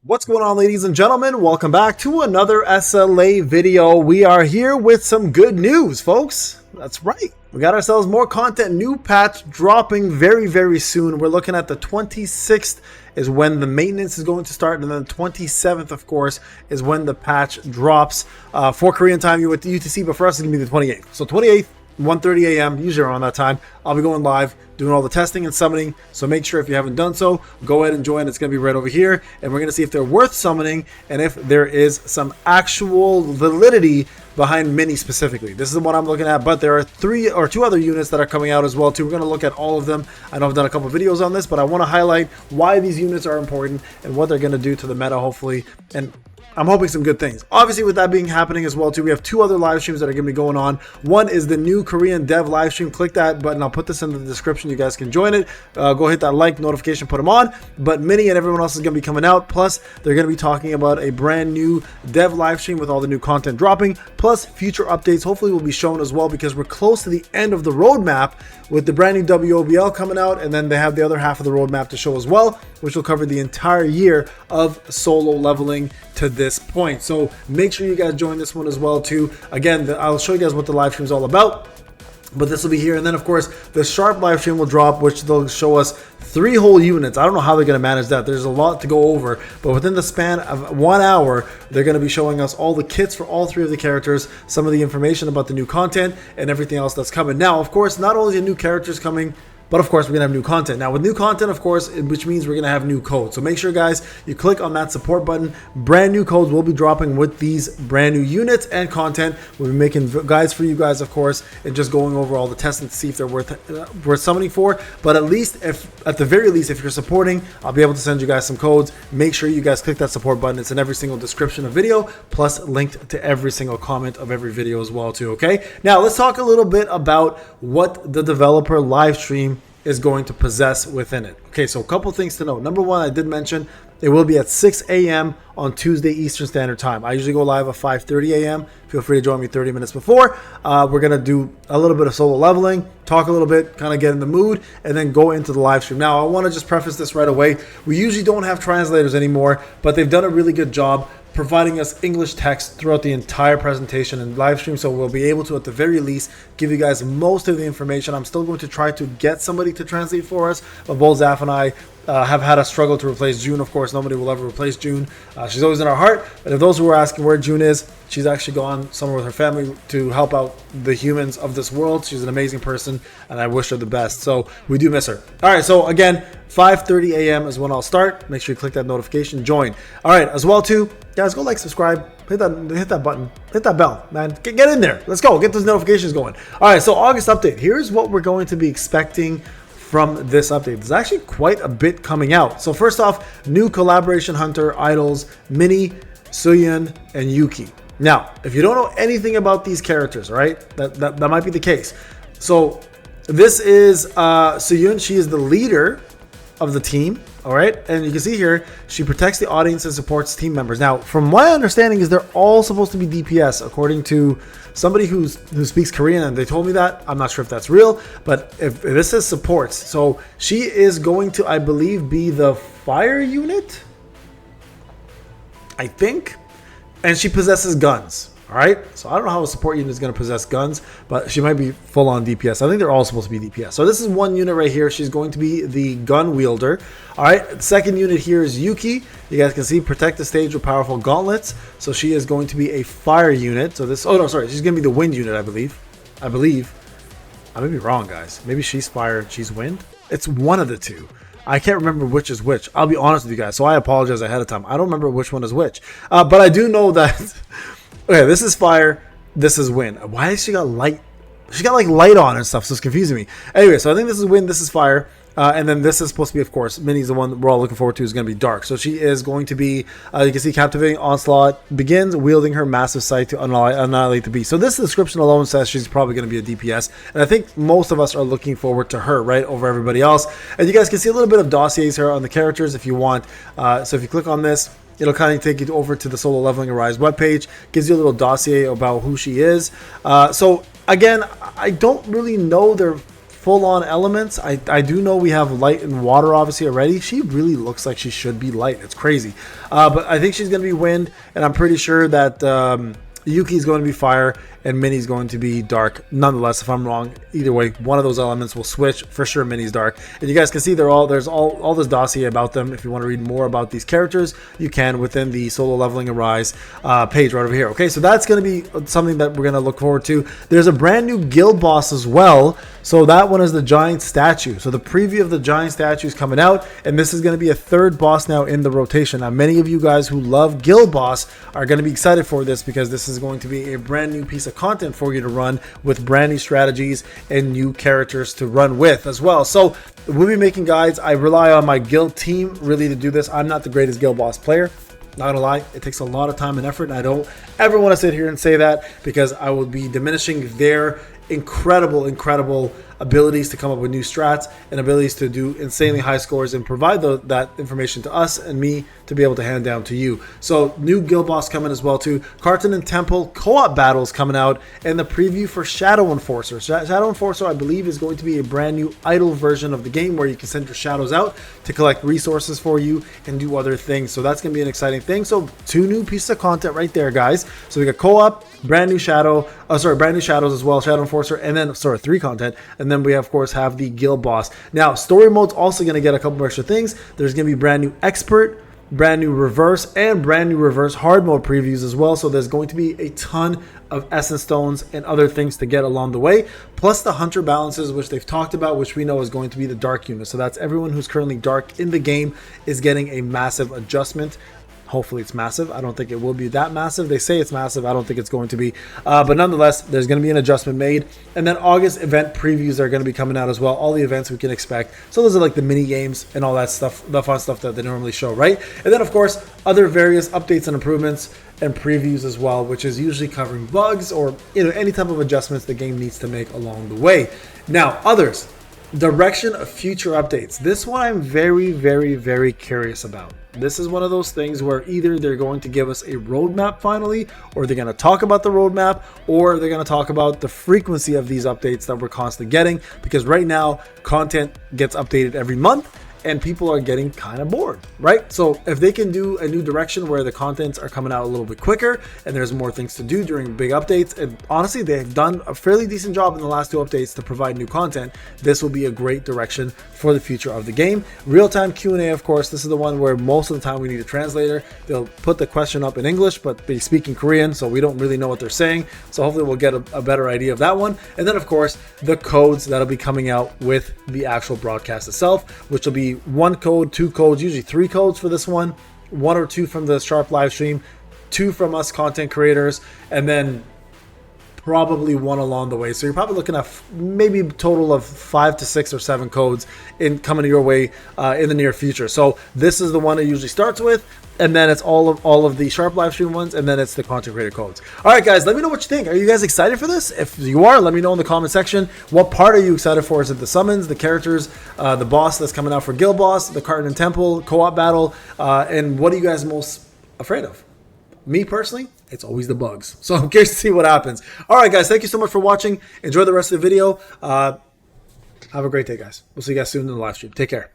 What's going on, ladies and gentlemen? Welcome back to another SLA video. We are here with some good news, folks. That's right. We got ourselves more content, new patch dropping very soon. We're looking at the 26th is when the maintenance is going to start, and then the 27th, of course, is when the patch drops for Korean time with the UTC, but for us it's going to be the 28th. So 28th, 1:30 a.m. usually around that time, I'll be going live doing all the testing and summoning. So make sure if you haven't done so, go ahead and join. It's going to be right over here, and we're going to see if they're worth summoning and if there is some actual validity behind mini specifically. This is what I'm looking at, but there are two other units that are coming out as well too. We're going to look at all of them. I know I've done a couple videos on this, but I want to highlight why these units are important and what they're going to do to the meta, hopefully, and I'm hoping some good things. Obviously, with that being happening as well too, we have two other live streams that are going to be going on. One is the new Korean dev live stream. Click that button. I'll put this in the description. You guys can join it. Go hit that like notification, put them on. But Mini and everyone else is going to be coming out. Plus, they're going to be talking about a brand new dev live stream with all the new content dropping. Plus, future updates hopefully will be shown as well, because we're close to the end of the roadmap with the brand new WOBL coming out, and then they have the other half of the roadmap to show as well, which will cover the entire year of solo leveling to this point. So make sure you guys join this one as well too. Again, I'll show you guys what the live stream is all about, but this will be here. And then of course the Sharp live stream will drop, which they'll show us 3 whole units. I don't know how they're going to manage that. There's a lot to go over, but within the span of 1 hour, they're going to be showing us all the kits for all 3 of the characters, some of the information about the new content and everything else that's coming. Now, of course, not only the new characters coming, but of course, we're going to have new content. Now, with new content, of course, which means we're going to have new codes. So make sure, guys, you click on that support button. Brand new codes will be dropping with these brand new units and content. We'll be making guides for you guys, of course, and just going over all the testing to see if they're worth summoning for. But at the very least, if you're supporting, I'll be able to send you guys some codes. Make sure you guys click that support button. It's in every single description of video, plus linked to every single comment of every video as well, too, okay? Now, let's talk a little bit about what the developer live stream is going to possess within it. Okay, so a couple things to know. Number one, I did mention it will be at 6 a.m. on Tuesday Eastern Standard Time. I usually go live at 5:30 a.m. Feel free to join me 30 minutes before. We're going to do a little bit of solo leveling, talk a little bit, kind of get in the mood, and then go into the live stream. Now, I want to just preface this right away. We usually don't have translators anymore, but they've done a really good job providing us English text throughout the entire presentation and live stream, so we'll be able to, at the very least, give you guys most of the information. I'm still going to try to get somebody to translate for us, but both Zaf and I have had a struggle to replace June. Of course, nobody will ever replace June. She's always in our heart, but if those who are asking where June is, she's actually gone somewhere with her family to help out the humans of this world. She's an amazing person, and I wish her the best. So we do miss her. All right, so again, 5:30 a.m. is when I'll start. Make sure you click that notification, join. All right, as well too, guys, go like, subscribe, hit that button, hit that bell, man. Get in there. Let's go. Get those notifications going. All right, so August update. Here's what we're going to be expecting from this update. There's actually quite a bit coming out. So first off, new collaboration hunter idols, Mini, Suyun, and Yuki. Now, if you don't know anything about these characters, right, that might be the case. So this is Suyun. She is the leader of the team. All right, and you can see here she protects the audience and supports team members. Now, from my understanding, is they're all supposed to be DPS, according to somebody who speaks Korean, and they told me that. I'm not sure if that's real, but if this is supports, so she is going to, I believe, be the fire unit, I think, and she possesses guns. All right, so I don't know how a support unit is going to possess guns, but she might be full on DPS. I think they're all supposed to be DPS. So this is one unit right here. She's going to be the gun wielder. All right, the second unit here is Yuki. You guys can see protect the stage with powerful gauntlets. So she is going to be a fire unit. So this, oh no, sorry, she's going to be the wind unit, I believe. I may be wrong, guys. Maybe she's fire and she's wind. It's one of the two. I can't remember which is which. I'll be honest with you guys, so I apologize ahead of time. I don't remember which one is which, but I do know that. Okay, this is fire, this is wind. Why has she got light? She got like light on and stuff, so it's confusing me. Anyway, so I think this is wind, this is fire. And then this is supposed to be, of course, Minnie's the one we're all looking forward to, is going to be dark. So she is going to be, you can see captivating onslaught, begins wielding her massive sight to annihilate the beast. So this description alone says she's probably going to be a DPS. And I think most of us are looking forward to her, right, over everybody else. And you guys can see a little bit of dossiers here on the characters if you want. So if you click on this, it'll kind of take you over to the Solo Leveling Arise webpage. Gives you a little dossier about who she is. So again, I don't really know their full-on elements. I do know we have light and water obviously already. She really looks like she should be light. It's crazy. But I think she's going to be wind, and I'm pretty sure that Yuki's going to be fire and Minnie's going to be dark. Nonetheless, if I'm wrong, either way, one of those elements will switch. For sure, Minnie's dark. And you guys can see there's all this dossier about them. If you want to read more about these characters, you can within the Solo Leveling Arise page right over here. Okay, so that's going to be something that we're going to look forward to. There's a brand new guild boss as well. So that one is the giant statue. So the preview of the giant statue is coming out, and this is going to be a third boss now in the rotation. Now, many of you guys who love guild boss are going to be excited for this, because this is going to be a brand new piece of content for you to run with brand new strategies and new characters to run with as well. So we'll be making guides. I rely on my guild team really to do this. I'm not the greatest guild boss player. Not gonna lie, it takes a lot of time and effort, and I don't ever want to sit here and say that, because I will be diminishing their incredible abilities to come up with new strats and abilities to do insanely high scores and provide that information to us and me to be able to hand down to you. So new guild boss coming as well too. Carton and Temple co-op battles coming out, and the preview for Shadow Enforcer. Shadow Enforcer, I believe, is going to be a brand new idle version of the game where you can send your shadows out to collect resources for you and do other things. So that's going to be an exciting thing. So 2 new pieces of content right there, guys. So we got co-op, brand new shadows as well, Shadow Enforcer, and then 3 content, and then we of course have the guild boss. Now story mode's also going to get a couple extra things. There's going to be brand new expert, brand new reverse, and brand new reverse hard mode previews as well. So there's going to be a ton of essence stones and other things to get along the way, plus the hunter balances, which they've talked about, which we know is going to be the dark unit. So that's everyone who's currently dark in the game is getting a massive adjustment. Hopefully it's massive. I don't think it will be that massive. They say it's massive. I don't think it's going to be. But nonetheless, there's going to be an adjustment made. And then August event previews are going to be coming out as well. All the events we can expect. So those are like the mini games and all that stuff, the fun stuff that they normally show, right? And then of course, other various updates and improvements and previews as well, which is usually covering bugs or any type of adjustments the game needs to make along the way. Now, others, direction of future updates. This one I'm very curious about. This is one of those things where either they're going to give us a roadmap finally, or they're going to talk about the roadmap, or they're going to talk about the frequency of these updates that we're constantly getting, because right now content gets updated every month and people are getting kind of bored, right? So if they can do a new direction where the contents are coming out a little bit quicker and there's more things to do during big updates, and honestly they've done a fairly decent job in the last 2 updates to provide new content, this will be a great direction for the future of the game. Real-time Q&A, of course, this is the one where most of the time we need a translator. They'll put the question up in English, but they speak in Korean, so we don't really know what they're saying. So hopefully we'll get a better idea of that one. And then of course the codes that'll be coming out with the actual broadcast itself, which will be 1 code, 2 codes, usually 3 codes for this one, 1 or 2 from the Sharp live stream, 2 from us content creators, and then probably 1 along the way. So you're probably looking at maybe a total of 5 to 6 or 7 codes coming your way in the near future. So this is the one it usually starts with, and then it's all of the Sharp live stream ones, and then it's the content creator codes. All right, guys, let me know what you think. Are you guys excited for this? If you are, let me know in the comment section. What part are you excited for? Is it the summons, the characters, the boss that's coming out for Guild Boss, the Carton and Temple co-op battle, and what are you guys most afraid of? Me personally, it's always the bugs. So I'm curious to see what happens. All right, guys, thank you so much for watching. Enjoy the rest of the video. Have a great day, guys. We'll see you guys soon in the live stream. Take care.